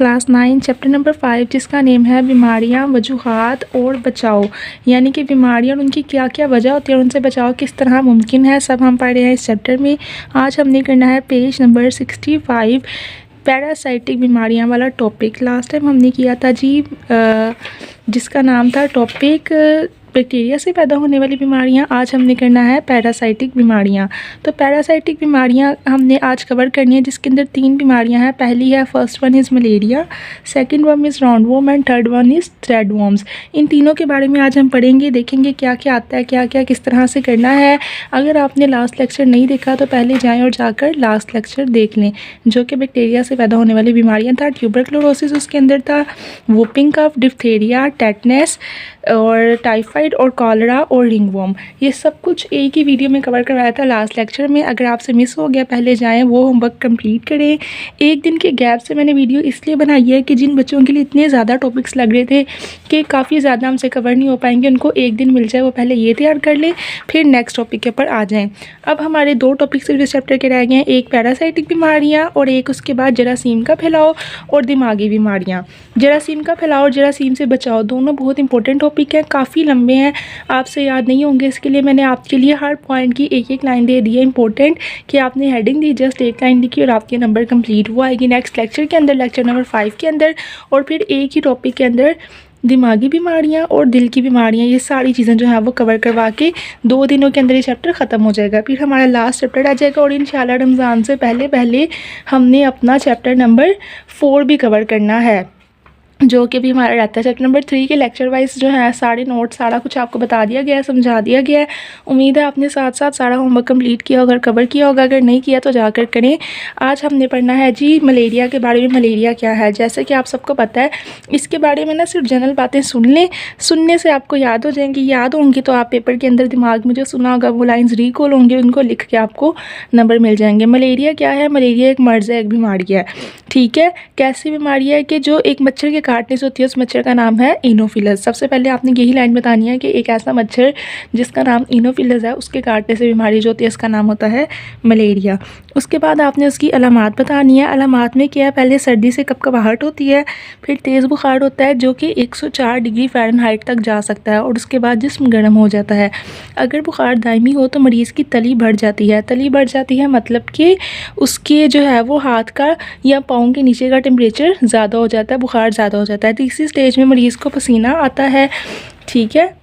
Class 9 chapter number 5 जिसका name है बीमारियां, वजूहात और बचाव। यानी कि बीमारियां और उनकी क्या क्या वजह होती है और उनसे बचाव किस तरह मुमकिन है, सब हम पढ़ रहे हैं इस चैप्टर में। आज हमने करना है पेज नंबर 65 पैरासाइटिक बीमारियां वाला टॉपिक। लास्ट टाइम हमने किया था जी जिसका नाम था टॉपिक बैक्टीरिया से पैदा होने वाली बीमारियां। आज हमने करना है पैरासाइटिक बीमारियां। तो पैरासाइटिक बीमारियां हमने आज कवर करनी है जिसके अंदर 3 बीमारियां हैं। पहली है first one is malaria, second one is roundworm and third one is threadworms. इन तीनों के बारे में आज हम पढ़ेंगे, देखेंगे क्या क्या आता है, क्या क्या किस तरह से करना है। अगर आपने लास्ट लेक्चर नहीं देखा तो पहले जाएँ और जाकर लास्ट लेक्चर देख लें, जो कि बैक्टीरिया से पैदा होने वाली बीमारियाँ था। ट्यूबरक्लोरोसिस उसके अंदर था, वुपिंग कफ, डिप्थेरिया, टेटनस और टाइफाइड और कॉलरा और रिंगवॉर्म। ये सब कुछ एक ही वीडियो में कवर करवाया था लास्ट लेक्चर में। अगर आपसे मिस हो गया पहले जाएं, वो होमवर्क कंप्लीट करें। एक दिन के गैप से मैंने वीडियो इसलिए बनाई है कि जिन बच्चों के लिए इतने ज़्यादा टॉपिक्स लग रहे थे कि काफ़ी ज़्यादा हमसे कवर नहीं हो पाएंगे, उनको एक दिन मिल जाए, वो पहले ये तैयार कर लें, फिर नेक्स्ट टॉपिक के ऊपर आ जाएँ। अब हमारे 2 टॉपिक सिर्फ इस चैप्टर के रह गए हैं, एक पैरासाइटिक बीमारियाँ और एक उसके बाद जरासीम का फैलाव और दिमागी बीमारियाँ। जरासीम का फैलाव और जरासीम से बचाव दोनों बहुत इंपॉर्टेंट टॉपिक हैं, काफ़ी लंबे हैं, आपसे याद नहीं होंगे। इसके लिए मैंने आपके लिए हर पॉइंट की एक एक लाइन दे दी है इंपॉर्टेंट, कि आपने हेडिंग दी, जस्ट एक लाइन लिखी और आपके नंबर कंप्लीट वो आएगी नेक्स्ट लेक्चर के अंदर, लेक्चर नंबर 5 के अंदर। और फिर एक ही टॉपिक के अंदर दिमागी बीमारियां और दिल की बीमारियां, ये सारी चीज़ें जो हैं वो कवर करवा के 2 दिनों के अंदर ये चैप्टर ख़त्म हो जाएगा। फिर हमारा लास्ट चैप्टर आ जाएगा और इंशाल्लाह रमज़ान से पहले पहले हमने अपना चैप्टर नंबर 4 भी कवर करना है, जो कि भी हमारा रहता है। चैप्टर नंबर 3 के लेक्चर वाइज जो है सारे नोट्स सारा कुछ आपको बता दिया गया है, समझा दिया गया है। उम्मीद है आपने साथ साथ सारा होमवर्क कंप्लीट किया होगा, कवर किया होगा। अगर नहीं किया तो जाकर करें। आज हमने पढ़ना है जी मलेरिया के बारे में। मलेरिया क्या है, जैसे कि आप सबको पता है, इसके बारे में ना सिर्फ जनरल बातें सुन लें, सुनने से आपको याद हो जाएंगी। याद होंगी तो आप पेपर के अंदर दिमाग में जो सुना होगा वो लाइन्स रिकॉल होंगे, उनको लिख के आपको नंबर मिल जाएंगे। मलेरिया क्या है, मलेरिया एक मर्ज़ है, एक बीमारी है, ठीक है। कैसी बीमारी है कि जो एक मच्छर के काटने से होती है, उस मच्छर का नाम है इनोफिलस। सबसे पहले आपने यही लाइन बतानी है कि एक ऐसा मच्छर जिसका नाम इनोफिलस है, उसके काटने से बीमारी जो होती है उसका नाम होता है मलेरिया। उसके बाद आपने उसकी अलामात बतानी है। अलामात में क्या है, पहले सर्दी से कपकपाहट होती है, फिर तेज़ बुखार होता है जो कि 104 डिग्री फ़ारेनहाइट तक जा सकता है, और उसके बाद जिस्म गर्म हो जाता है। अगर बुखार दायमी हो तो मरीज़ की तली बढ़ जाती है। तली बढ़ जाती है मतलब कि उसके जो है वो हाथ का या पाँव के नीचे का टेम्परेचर ज़्यादा हो जाता है, बुखार ज़्यादा हो जाता है। तीसरी स्टेज में मरीज़ को पसीना आता है, ठीक है,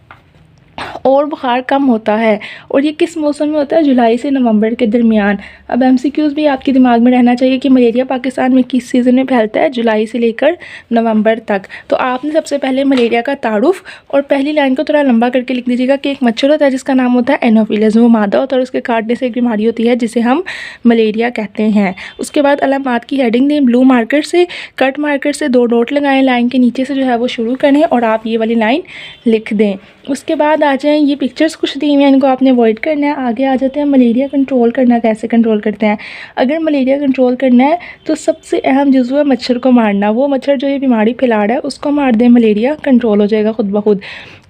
और बुखार कम होता है। और ये किस मौसम में होता है, जुलाई से नवंबर के दरमियान। अब MCQs भी आपके दिमाग में रहना चाहिए कि मलेरिया पाकिस्तान में किस सीज़न में फैलता है, जुलाई से लेकर नवंबर तक। तो आपने सबसे पहले मलेरिया का तारुफ और पहली लाइन को थोड़ा लंबा करके लिख दीजिएगा कि एक मच्छर होता है जिसका नाम होता है एनोफिलस, वो मादा होता है और उसके काटने से एक बीमारी होती है जिसे हम मलेरिया कहते हैं। उसके बाद अलामात की हेडिंग दें, ब्लू मार्कर से, कट मार्कर से 2 डॉट लगाएं, लाइन के नीचे से जो है वो शुरू करें और आप ये वाली लाइन लिख दें। उसके बाद आ जाएँ, ये पिक्चर्स कुछ दी हुई हैं, इनको आपने अवॉइड करना है। आगे आ जाते हैं मलेरिया कंट्रोल करना, कैसे कंट्रोल करते हैं। अगर मलेरिया कंट्रोल करना है तो सबसे अहम जुज़्व है मच्छर को मारना। वो मच्छर जो ये बीमारी फैला रहा है उसको मार दें, मलेरिया कंट्रोल हो जाएगा खुद ब खुद।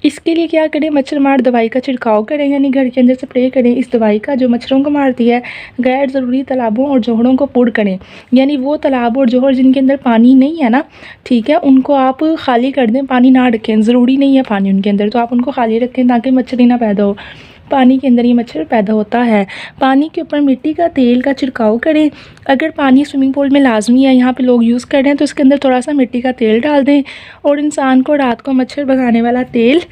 इसके लिए क्या करें, मच्छर मार दवाई का छिड़काव करें, यानी घर के अंदर स्प्रे करें इस दवाई का जो मच्छरों को मारती है। गैर ज़रूरी तालाबों और जोहड़ों को पुर करें, यानी वो तालाब और जोहर जिनके अंदर पानी नहीं है ना, ठीक है, उनको आप खाली कर दें, पानी ना रखें, ज़रूरी नहीं है पानी उनके अंदर, तो आप उनको खाली रखें ताकि मच्छर ही ना पैदा हो। पानी के अंदर ये मच्छर पैदा होता है। पानी के ऊपर मिट्टी का तेल का छिड़काव करें। अगर पानी स्विमिंग पूल में लाजमी है, यहाँ पे लोग यूज़ कर रहे हैं, तो इसके अंदर थोड़ा सा मिट्टी का तेल डाल दें। और इंसान को रात को मच्छर भगाने वाला तेल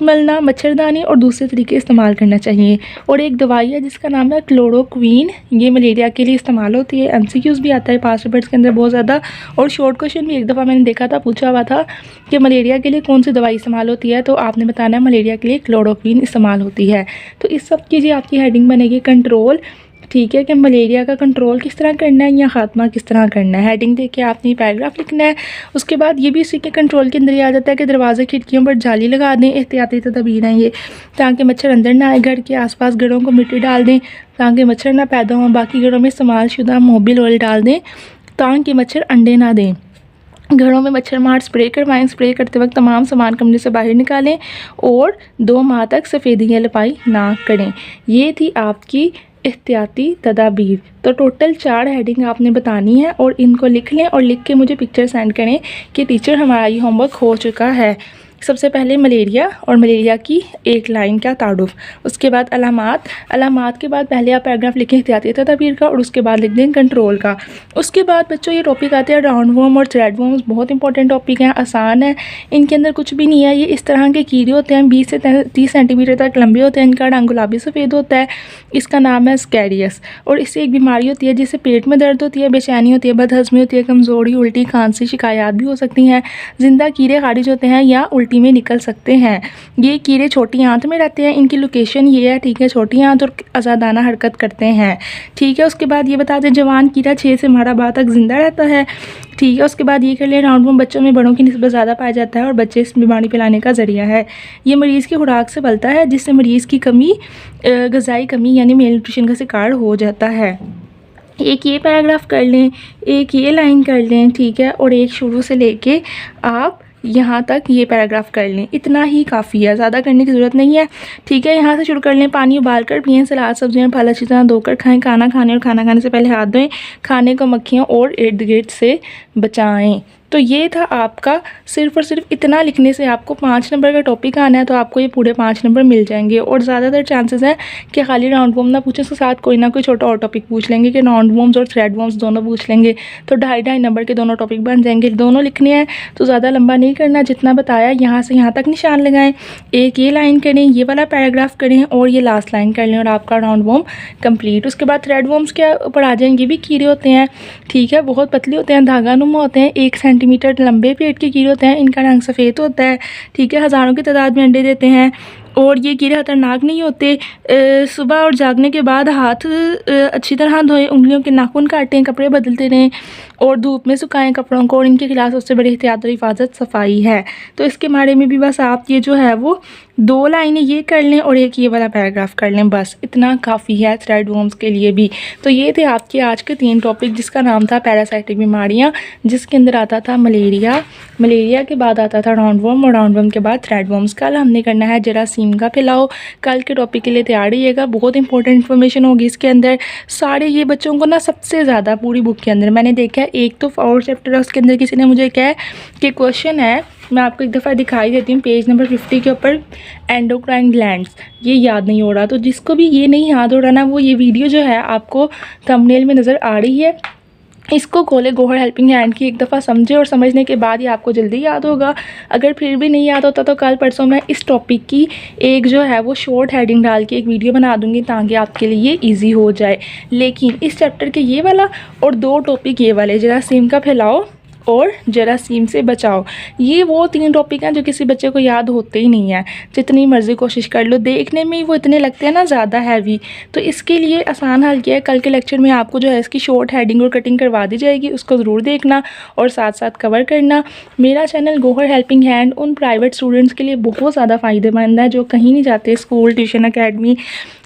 मलना, मच्छरदानी और दूसरे तरीके इस्तेमाल करना चाहिए। और एक दवाई है जिसका नाम है क्लोरोक्वीन, ये मलेरिया के लिए इस्तेमाल होती है। MCQs भी आता है पास पेपर्स के अंदर बहुत ज़्यादा, और शॉर्ट क्वेश्चन भी एक दफ़ा मैंने देखा था, पूछा हुआ था कि मलेरिया के लिए कौन सी दवाई इस्तेमाल होती है, तो आपने बताना है मलेरिया के लिए क्लोरोक्वीन इस्तेमाल होती है। तो इस सब की जी आपकी हेडिंग बनेगी कंट्रोल, ठीक है, कि मलेरिया का कंट्रोल किस तरह करना है या ख़ात्मा किस तरह करना है। हेडिंग देख के आपने पैराग्राफ लिखना है। उसके बाद ये भी इसी के कंट्रोल के अंदर ही आ जाता है कि दरवाजे खिड़कियों पर जाली लगा दें, एहतियाती तदबीर हैं ये, ताकि मच्छर अंदर ना आए। घर के आसपास घरों को मिट्टी डाल दें ताकि मच्छर ना पैदा हों। बाकी घरों में इस्तेमाल शुदा मोबिल ऑयल डाल दें ताकि मच्छर अंडे ना दें। घरों में मच्छर मार स्प्रे करवाएं। स्प्रे करते वक्त तमाम सामान कमरे से बाहर निकालें और 2 माह तक सफ़ेदियाँ लपाई ना करें। ये थी आपकी एहतियाती तदाबीर। तो टोटल 4 हेडिंग आपने बतानी है और इनको लिख लें और लिख के मुझे पिक्चर सेंड करें कि टीचर हमारा ये होमवर्क हो चुका है। सबसे पहले मलेरिया और मलेरिया की एक लाइन का तारुफ, उसके बाद अलामात, अलामात के बाद पहले आप पैराग्राफ लिखें एहतियाती तदाबीर का और उसके बाद लिख दें कंट्रोल का। उसके बाद बच्चों ये टॉपिक आते हैं राउंड वॉर्म और थ्रेड वॉर्म्स, बहुत इंपॉर्टेंट टॉपिक हैं, आसान है, इनके अंदर कुछ भी नहीं है। ये इस तरह के कीड़े होते हैं, 20 से 30 सेंटीमीटर तक लंबे होते हैं, इनका रंग गुलाबी सफ़ेद होता है, इसका नाम है स्कैरियस। और इससे एक बीमारी होती है जिससे पेट में दर्द होती है, बेचैनी होती है, बदहज़मी होती है, कमज़ोरी, उल्टी, खांसी, शिकायत भी हो सकती हैं। जिंदा कीड़े खारिज होते हैं या उल्टी में निकल सकते हैं। ये कीड़े छोटी आंत में रहते हैं, इनकी लोकेशन ये है, ठीक है, छोटी आंत और आज़ादाना हरकत करते हैं, ठीक है। उसके बाद ये बता दें जवान कीड़ा 6 से 12 माह तक जिंदा रहता है, ठीक है। उसके बाद ये कर लें राउंड वॉर्म बच्चों में बड़ों की निस्बत ज़्यादा पाया जाता है और बच्चे इस बीमारी फैलाने का ज़रिया है। ये मरीज़ की खुराक से पलता है जिससे मरीज़ की कमी, ग़िज़ाई कमी यानी मेल न्यूट्रिशन का शिकार हो जाता है। एक ये पैराग्राफ कर लें, एक ये लाइन कर लें, ठीक है, और एक शुरू से लेके आप यहाँ तक ये पैराग्राफ कर लें, इतना ही काफ़ी है, ज़्यादा करने की ज़रूरत नहीं है, ठीक है। यहाँ से शुरू कर लें। पानी उबाल कर पिएँ, सलाद सब्जियाँ फल अच्छी तरह धोकर खाएं, खाना खाने और खाना खाने से पहले हाथ धोएं, खाने को मक्खियों और इर्द गिर्द से बचाएं। तो ये था आपका, सिर्फ और सिर्फ इतना लिखने से आपको 5 नंबर का टॉपिक आना है, तो आपको ये पूरे 5 नंबर मिल जाएंगे। और ज़्यादातर चांसेस हैं कि खाली राउंड वॉर्म ना पूछें, उसके साथ कोई ना कोई छोटा और टॉपिक पूछ लेंगे कि राउंड वॉर्म्स और थ्रेड वॉर्म्स दोनों पूछ लेंगे, तो 2.5 नंबर के दोनों टॉपिक बन जाएंगे। दोनों लिखने हैं तो ज़्यादा लंबा नहीं करना, जितना बताया यहाँ से यहाँ तक निशान लगाएं, एक ये लाइन करें, ये वाला पैराग्राफ करें और ये लास्ट लाइन कर लें और आपका राउंड वॉर्म कंप्लीट। उसके बाद थ्रेड वॉर्म्स के ऊपर आ जाएंगे, भी कीड़े होते हैं, ठीक है, बहुत पतले होते हैं, धागा नुमा होते हैं, 1 सेंटीमीटर लंबे पेट के कीड़े होते हैं, इनका रंग सफ़ेद होता है, ठीक है, हज़ारों की तादाद में अंडे देते हैं और ये कीड़े खतरनाक नहीं होते। सुबह और जागने के बाद हाथ अच्छी तरह धोएं, उंगलियों के नाखून काटें, कपड़े बदलते रहें और धूप में सुखाएं कपड़ों को, और इनके खिलाफ सबसे बड़ी एहतियात और हिफाजत सफाई है। तो इसके बारे में भी बस आप ये जो है वो 2 लाइनें ये कर लें और एक ये वाला पैराग्राफ कर लें, बस इतना काफ़ी है थ्रेड वॉर्म्स के लिए भी। तो ये थे आपके आज के 3 टॉपिक, जिसका नाम था पैरासाइटिक बीमारियाँ, जिसके अंदर आता था मलेरिया, मलेरिया के बाद आता था राउंड वॉर्म और राउंड वॉर्म के बाद थ्रेड वॉर्म्स। कल हमने करना है जरासीम का फैलाव। कल के टॉपिक के लिए तैयार रहिएगा, बहुत इंपॉर्टेंट इन्फॉर्मेशन होगी इसके अंदर। सारे ये बच्चों को ना सबसे ज़्यादा पूरी बुक के अंदर मैंने देखा है, एक तो 4 चैप्टर है, उसके अंदर किसी ने मुझे कहा कि क्वेश्चन है, मैं आपको एक दफ़ा दिखाई देती हूँ, पेज नंबर 50 के ऊपर एंडोक्राइन ग्लैंड्स, ये याद नहीं हो रहा, तो जिसको भी ये नहीं याद हो रहा ना, वो ये वीडियो जो है आपको थंबनेल में नज़र आ रही है, इसको खोले, गौहर हेल्पिंग हैंड की, एक दफ़ा समझे और समझने के बाद ही आपको जल्दी याद होगा। अगर फिर भी नहीं याद होता तो कल परसों मैं इस टॉपिक की एक जो है वो शॉर्ट हेडिंग डाल के एक वीडियो बना दूंगी ताकि आपके लिए ये ईजी हो जाए। लेकिन इस चैप्टर के ये वाला और 2 टॉपिक ये वाले, जरासीम का फैलाव और जरासीम से बचाओ, ये वो 3 टॉपिक हैं जो किसी बच्चे को याद होते ही नहीं है, जितनी मर्ज़ी कोशिश कर लो, देखने में ही वो इतने लगते हैं ना ज़्यादा हैवी। तो इसके लिए आसान हल किया है, कल के लेक्चर में आपको जो है इसकी शॉर्ट हेडिंग और कटिंग करवा दी जाएगी, उसको ज़रूर देखना और साथ साथ कवर करना। मेरा चैनल गौहर हेल्पिंग हैंड उन प्राइवेट स्टूडेंट्स के लिए बहुत ज़्यादा फ़ायदेमंद है जो कहीं नहीं जाते, स्कूल, ट्यूशन, अकेडमी,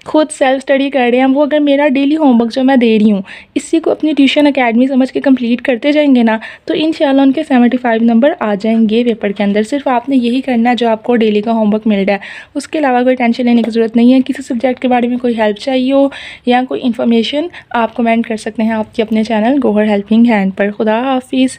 खुद सेल्फ स्टडी कर रहे हैं। वो अगर मेरा डेली होमवर्क जो मैं दे रही हूँ इसी को अपनी ट्यूशन अकेडमी समझ के कंप्लीट करते जाएंगे ना, तो इंशाल्लाह उनके 75 नंबर आ जाएंगे पेपर के अंदर। सिर्फ आपने यही करना है जो आपको डेली का होमवर्क मिल रहा है, उसके अलावा कोई टेंशन लेने की ज़रूरत नहीं है। किसी सब्जेक्ट के बारे में कोई हेल्प चाहिए हो या कोई इन्फॉर्मेशन, आप कमेंट कर सकते हैं आपके अपने चैनल गौहर हेल्पिंग हैंड पर। खुदा हाफिज़।